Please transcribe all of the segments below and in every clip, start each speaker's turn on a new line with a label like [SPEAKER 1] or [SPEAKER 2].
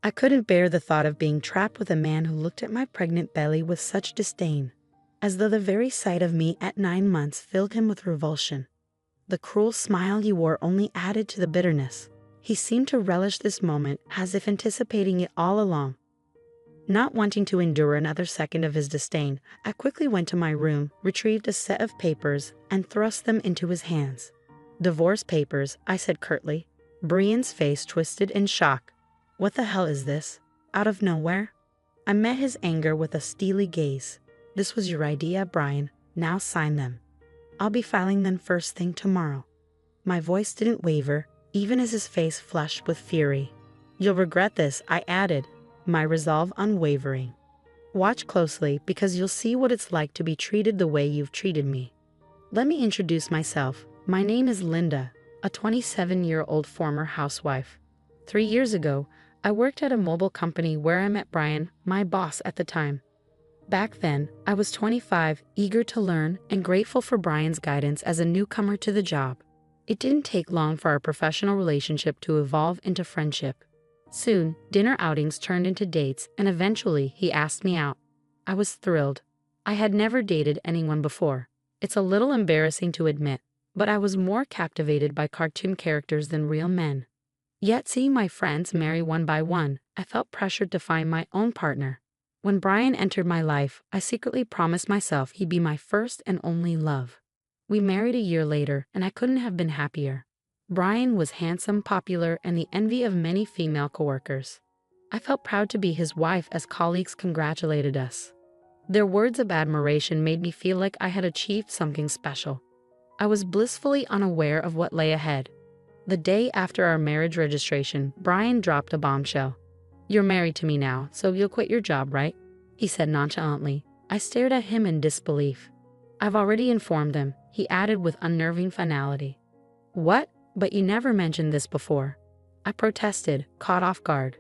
[SPEAKER 1] I couldn't bear the thought of being trapped with a man who looked at my pregnant belly with such disdain, as though the very sight of me at 9 months filled him with revulsion. The cruel smile he wore only added to the bitterness. He seemed to relish this moment, as if anticipating it all along. Not wanting to endure another second of his disdain, I quickly went to my room, retrieved a set of papers, and thrust them into his hands. "Divorce papers," I said curtly. Brian's face twisted in shock. "What the hell is this? Out of nowhere?" I met his anger with a steely gaze. "This was your idea, Brian. Now sign them. I'll be filing them first thing tomorrow." My voice didn't waver, even as his face flushed with fury. "You'll regret this," I added, my resolve unwavering. "Watch closely, because you'll see what it's like to be treated the way you've treated me. Let me introduce myself. My name is Linda, a 27-year-old former housewife. 3 years ago, I worked at a mobile company where I met Brian, my boss at the time. Back then, I was 25, eager to learn and grateful for Brian's guidance as a newcomer to the job. It didn't take long for our professional relationship to evolve into friendship. Soon, dinner outings turned into dates, and eventually he asked me out. I was thrilled. I had never dated anyone before. It's a little embarrassing to admit, but I was more captivated by cartoon characters than real men. Yet seeing my friends marry one by one, I felt pressured to find my own partner. When Brian entered my life, I secretly promised myself he'd be my first and only love. We married a year later, and I couldn't have been happier. Brian was handsome, popular, and the envy of many female coworkers. I felt proud to be his wife as colleagues congratulated us. Their words of admiration made me feel like I had achieved something special. I was blissfully unaware of what lay ahead. The day after our marriage registration, Brian dropped a bombshell. "You're married to me now, so you'll quit your job, right?" he said nonchalantly. I stared at him in disbelief. "I've already informed them," he added with unnerving finality. "What? But you never mentioned this before," I protested, caught off guard.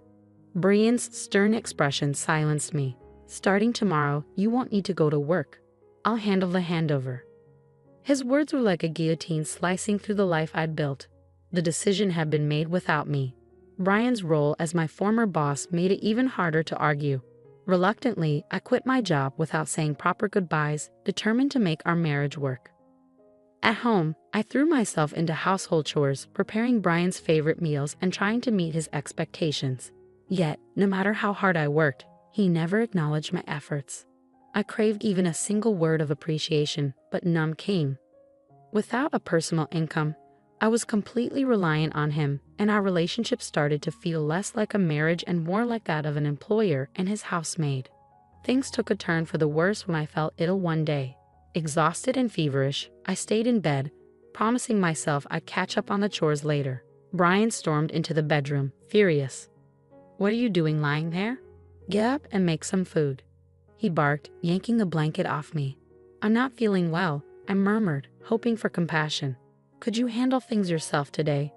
[SPEAKER 1] Brian's stern expression silenced me. "Starting tomorrow, you won't need to go to work. I'll handle the handover." His words were like a guillotine slicing through the life I'd built. The decision had been made without me. Brian's role as my former boss made it even harder to argue. Reluctantly, I quit my job without saying proper goodbyes, determined to make our marriage work. At home, I threw myself into household chores, preparing Brian's favorite meals and trying to meet his expectations. Yet, no matter how hard I worked, he never acknowledged my efforts. I craved even a single word of appreciation, but none came. Without a personal income, I was completely reliant on him, and our relationship started to feel less like a marriage and more like that of an employer and his housemaid. Things took a turn for the worse when I fell ill one day. Exhausted and feverish, I stayed in bed, promising myself I'd catch up on the chores later. Brian stormed into the bedroom, furious. "What are you doing lying there? Get up and make some food," he barked, yanking the blanket off me. "I'm not feeling well," I murmured, hoping for compassion. "Could you handle things yourself today?"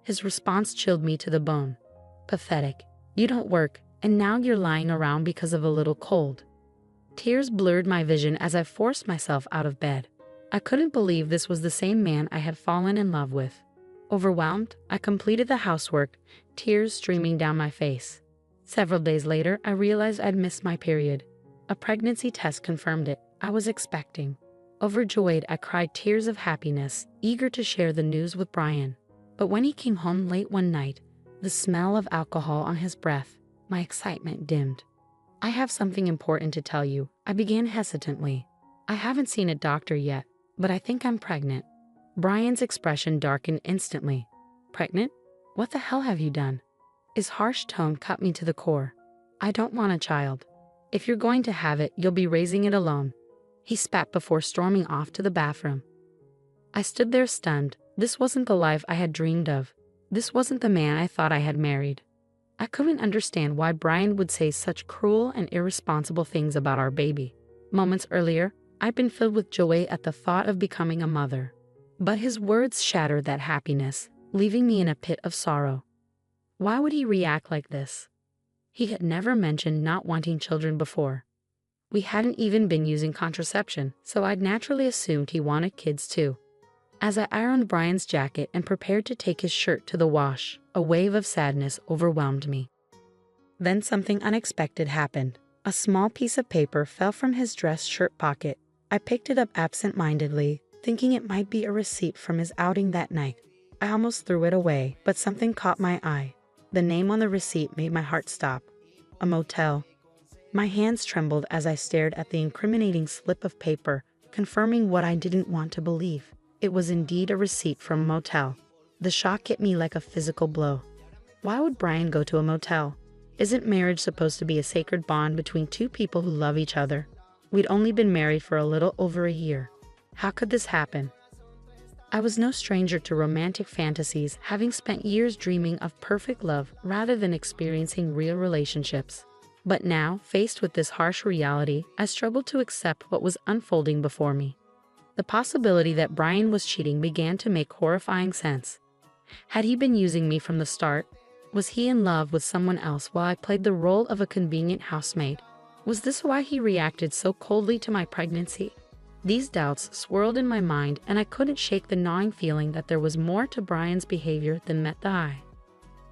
[SPEAKER 1] His response chilled me to the bone. "Pathetic. You don't work, and now you're lying around because of a little cold." Tears blurred my vision as I forced myself out of bed. I couldn't believe this was the same man I had fallen in love with. Overwhelmed, I completed the housework, tears streaming down my face. Several days later, I realized I'd missed my period. A pregnancy test confirmed it. I was expecting. Overjoyed, I cried tears of happiness, eager to share the news with Brian. But when he came home late one night, the smell of alcohol on his breath, my excitement dimmed. "I have something important to tell you," I began hesitantly. "I haven't seen a doctor yet, but I think I'm pregnant." Brian's expression darkened instantly. "Pregnant? What the hell have you done?" His harsh tone cut me to the core. "I don't want a child. If you're going to have it, you'll be raising it alone," he spat before storming off to the bathroom. I stood there stunned. This wasn't the life I had dreamed of. This wasn't the man I thought I had married. I couldn't understand why Brian would say such cruel and irresponsible things about our baby. Moments earlier, I'd been filled with joy at the thought of becoming a mother. But his words shattered that happiness, leaving me in a pit of sorrow. Why would he react like this? He had never mentioned not wanting children before. We hadn't even been using contraception, so I'd naturally assumed he wanted kids too. As I ironed Brian's jacket and prepared to take his shirt to the wash, a wave of sadness overwhelmed me. Then something unexpected happened. A small piece of paper fell from his dress shirt pocket. I picked it up absent-mindedly, thinking it might be a receipt from his outing that night. I almost threw it away, but something caught my eye. The name on the receipt made my heart stop. A motel. My hands trembled as I stared at the incriminating slip of paper, confirming what I didn't want to believe. It was indeed a receipt from a motel. The shock hit me like a physical blow. Why would Brian go to a motel? Isn't marriage supposed to be a sacred bond between two people who love each other? We'd only been married for a little over a year. How could this happen? I was no stranger to romantic fantasies, having spent years dreaming of perfect love rather than experiencing real relationships. But now, faced with this harsh reality, I struggled to accept what was unfolding before me. The possibility that Brian was cheating began to make horrifying sense. Had he been using me from the start? Was he in love with someone else while I played the role of a convenient housemaid? Was this why he reacted so coldly to my pregnancy? These doubts swirled in my mind, and I couldn't shake the gnawing feeling that there was more to Brian's behavior than met the eye.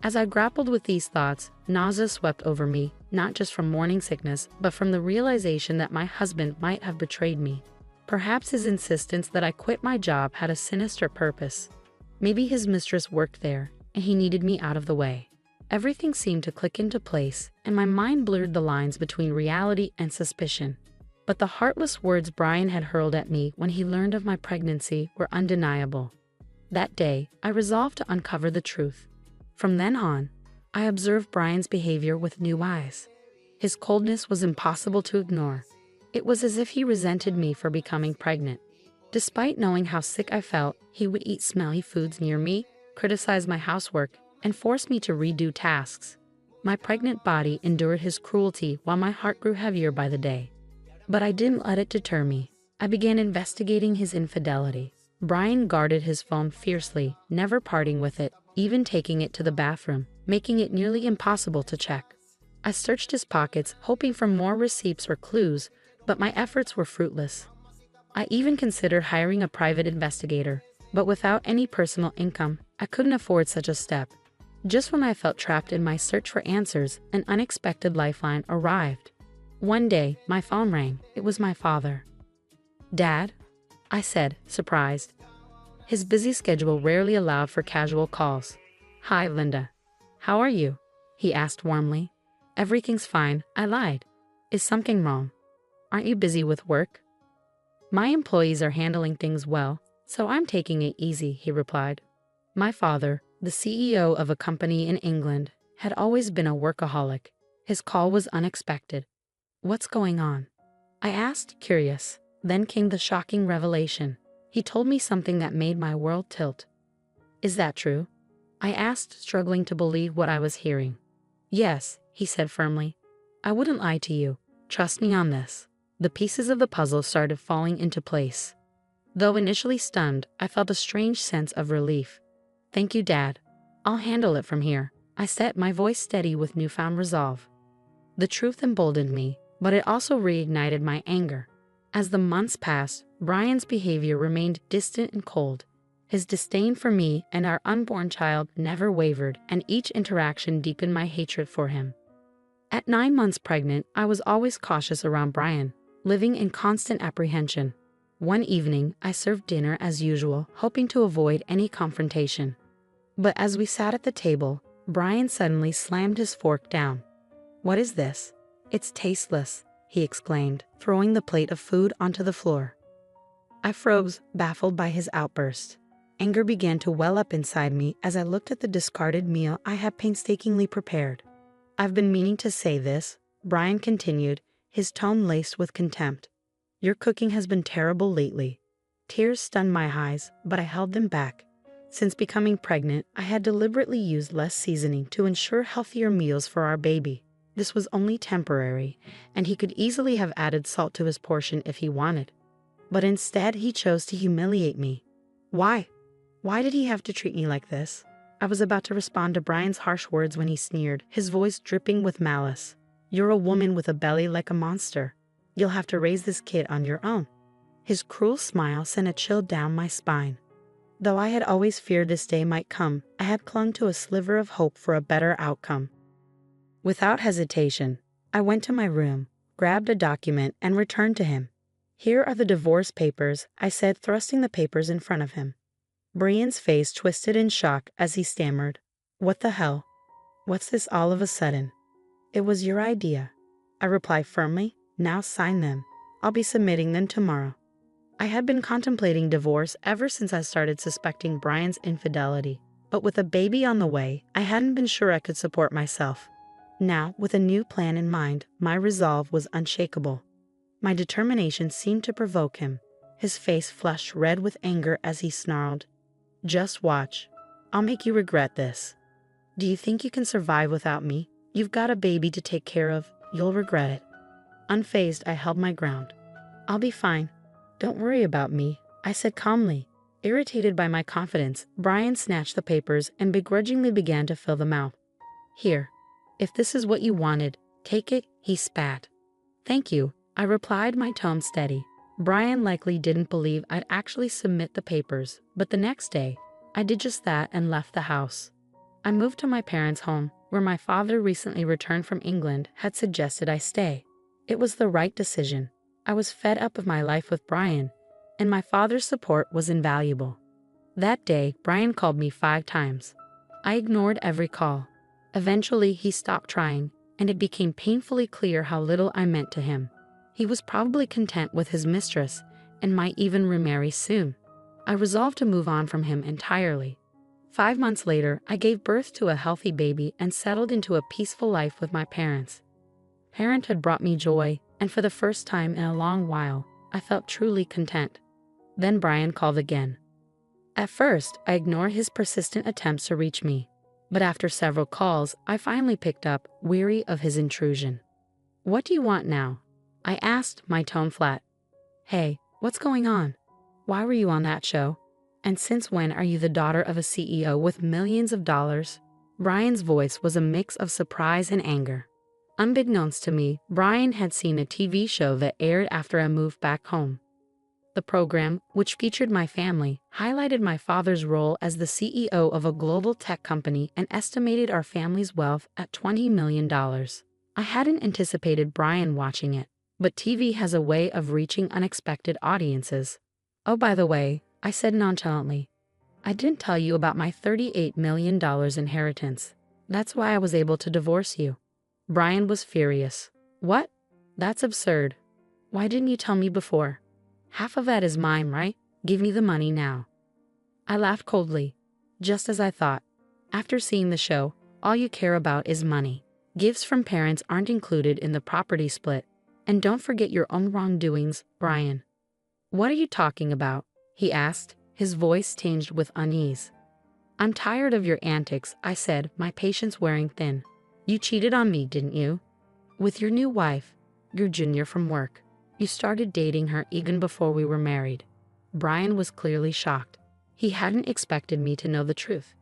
[SPEAKER 1] As I grappled with these thoughts, nausea swept over me, not just from morning sickness, but from the realization that my husband might have betrayed me. Perhaps his insistence that I quit my job had a sinister purpose. Maybe his mistress worked there, and he needed me out of the way. Everything seemed to click into place, and my mind blurred the lines between reality and suspicion. But the heartless words Brian had hurled at me when he learned of my pregnancy were undeniable. That day, I resolved to uncover the truth. From then on, I observed Brian's behavior with new eyes. His coldness was impossible to ignore. It was as if he resented me for becoming pregnant. Despite knowing how sick I felt, he would eat smelly foods near me, criticize my housework, and force me to redo tasks. My pregnant body endured his cruelty while my heart grew heavier by the day. But I didn't let it deter me. I began investigating his infidelity. Brian guarded his phone fiercely, never parting with it, even taking it to the bathroom, making it nearly impossible to check. I searched his pockets, hoping for more receipts or clues, but my efforts were fruitless. I even considered hiring a private investigator, but without any personal income, I couldn't afford such a step. Just when I felt trapped in my search for answers, an unexpected lifeline arrived. One day, my phone rang. It was my father. "Dad?" I said, surprised. His busy schedule rarely allowed for casual calls. "Hi, Linda. How are you?" he asked warmly. "Everything's fine," I lied. "Is something wrong? Aren't you busy with work?" "My employees are handling things well, so I'm taking it easy," he replied. My father, the CEO of a company in England, had always been a workaholic. His call was unexpected. "What's going on?" I asked, curious. Then came the shocking revelation. He told me something that made my world tilt. "Is that true?" I asked, struggling to believe what I was hearing. "Yes," he said firmly. "I wouldn't lie to you. Trust me on this." The pieces of the puzzle started falling into place. Though initially stunned, I felt a strange sense of relief. "Thank you, Dad. I'll handle it from here," I said, my voice steady with newfound resolve. The truth emboldened me, but it also reignited my anger. As the months passed, Brian's behavior remained distant and cold. His disdain for me and our unborn child never wavered, and each interaction deepened my hatred for him. At 9 months pregnant, I was always cautious around Brian, living in constant apprehension. One evening, I served dinner as usual, hoping to avoid any confrontation. But as we sat at the table, Brian suddenly slammed his fork down. "What is this? It's tasteless," he exclaimed, throwing the plate of food onto the floor. I froze, baffled by his outburst. Anger began to well up inside me as I looked at the discarded meal I had painstakingly prepared. "I've been meaning to say this," Brian continued, his tone laced with contempt. "Your cooking has been terrible lately." Tears stunned my eyes, but I held them back. Since becoming pregnant, I had deliberately used less seasoning to ensure healthier meals for our baby. This was only temporary, and he could easily have added salt to his portion if he wanted. But instead, he chose to humiliate me. Why? Why did he have to treat me like this? I was about to respond to Brian's harsh words when he sneered, his voice dripping with malice. "You're a woman with a belly like a monster. You'll have to raise this kid on your own." His cruel smile sent a chill down my spine. Though I had always feared this day might come, I had clung to a sliver of hope for a better outcome. Without hesitation, I went to my room, grabbed a document, and returned to him. "Here are the divorce papers," I said, thrusting the papers in front of him. Brian's face twisted in shock as he stammered, "What the hell? What's this all of a sudden?" "It was your idea," I replied firmly. "Now sign them. I'll be submitting them tomorrow." I had been contemplating divorce ever since I started suspecting Brian's infidelity, but with a baby on the way, I hadn't been sure I could support myself. Now, with a new plan in mind, my resolve was unshakable. My determination seemed to provoke him. His face flushed red with anger as he snarled, "Just watch. I'll make you regret this. Do you think you can survive without me? You've got a baby to take care of. You'll regret it." Unfazed, I held my ground. "I'll be fine. Don't worry about me," I said calmly. Irritated by my confidence, Brian snatched the papers and begrudgingly began to fill them out. "Here. If this is what you wanted, take it," he spat. "Thank you," I replied, my tone steady. Brian likely didn't believe I'd actually submit the papers, but the next day, I did just that and left the house. I moved to my parents' home, where my father, recently returned from England, had suggested I stay. It was the right decision. I was fed up of my life with Brian, and my father's support was invaluable. That day, Brian called me 5 times. I ignored every call. Eventually, he stopped trying, and it became painfully clear how little I meant to him. He was probably content with his mistress and might even remarry soon. I resolved to move on from him entirely. 5 months later, I gave birth to a healthy baby and settled into a peaceful life with my parents. Parenthood brought me joy, and for the first time in a long while, I felt truly content. Then Brian called again. At first, I ignored his persistent attempts to reach me, but after several calls, I finally picked up, weary of his intrusion. "What do you want now?" I asked, my tone flat. "Hey, what's going on? Why were you on that show? And since when are you the daughter of a CEO with millions of dollars?" Brian's voice was a mix of surprise and anger. Unbeknownst to me, Brian had seen a TV show that aired after I moved back home. The program, which featured my family, highlighted my father's role as the CEO of a global tech company and estimated our family's wealth at $20 million. I hadn't anticipated Brian watching it, but TV has a way of reaching unexpected audiences. "Oh, by the way," I said nonchalantly, "I didn't tell you about my $38 million inheritance. That's why I was able to divorce you." Brian was furious. "What? That's absurd. Why didn't you tell me before? Half of that is mine, right? Give me the money now." I laughed coldly. Just as I thought. After seeing the show, all you care about is money. Gifts from parents aren't included in the property split. And don't forget your own wrongdoings, Brian. "What are you talking about?" he asked, his voice tinged with unease. "I'm tired of your antics," I said, my patience wearing thin. "You cheated on me, didn't you? With your new wife, your junior from work. You started dating her even before we were married." Brian was clearly shocked. He hadn't expected me to know the truth.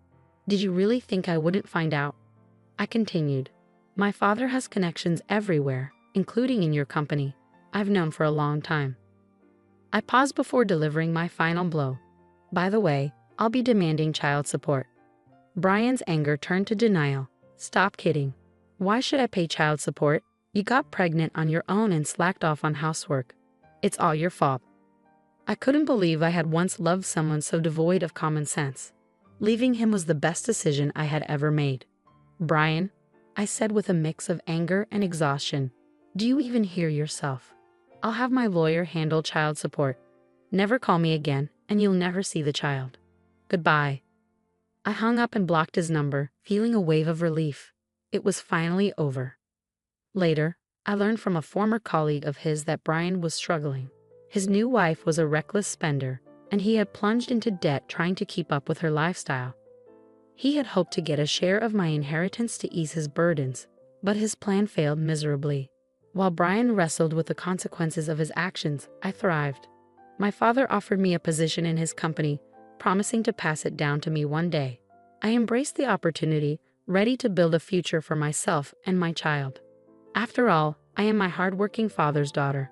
[SPEAKER 1] "Did you really think I wouldn't find out?" I continued. "My father has connections everywhere, including in your company. I've known for a long time." I paused before delivering my final blow. "By the way, I'll be demanding child support." Brian's anger turned to denial. "Stop kidding. Why should I pay child support? You got pregnant on your own and slacked off on housework. It's all your fault." I couldn't believe I had once loved someone so devoid of common sense. Leaving him was the best decision I had ever made. "Brian," I said with a mix of anger and exhaustion, "do you even hear yourself? I'll have my lawyer handle child support. Never call me again, and you'll never see the child. Goodbye." I hung up and blocked his number, feeling a wave of relief. It was finally over. Later, I learned from a former colleague of his that Brian was struggling. His new wife was a reckless spender, and he had plunged into debt trying to keep up with her lifestyle. He had hoped to get a share of my inheritance to ease his burdens, but his plan failed miserably. While Brian wrestled with the consequences of his actions, I thrived. My father offered me a position in his company, promising to pass it down to me one day. I embraced the opportunity, ready to build a future for myself and my child. After all, I am my hardworking father's daughter,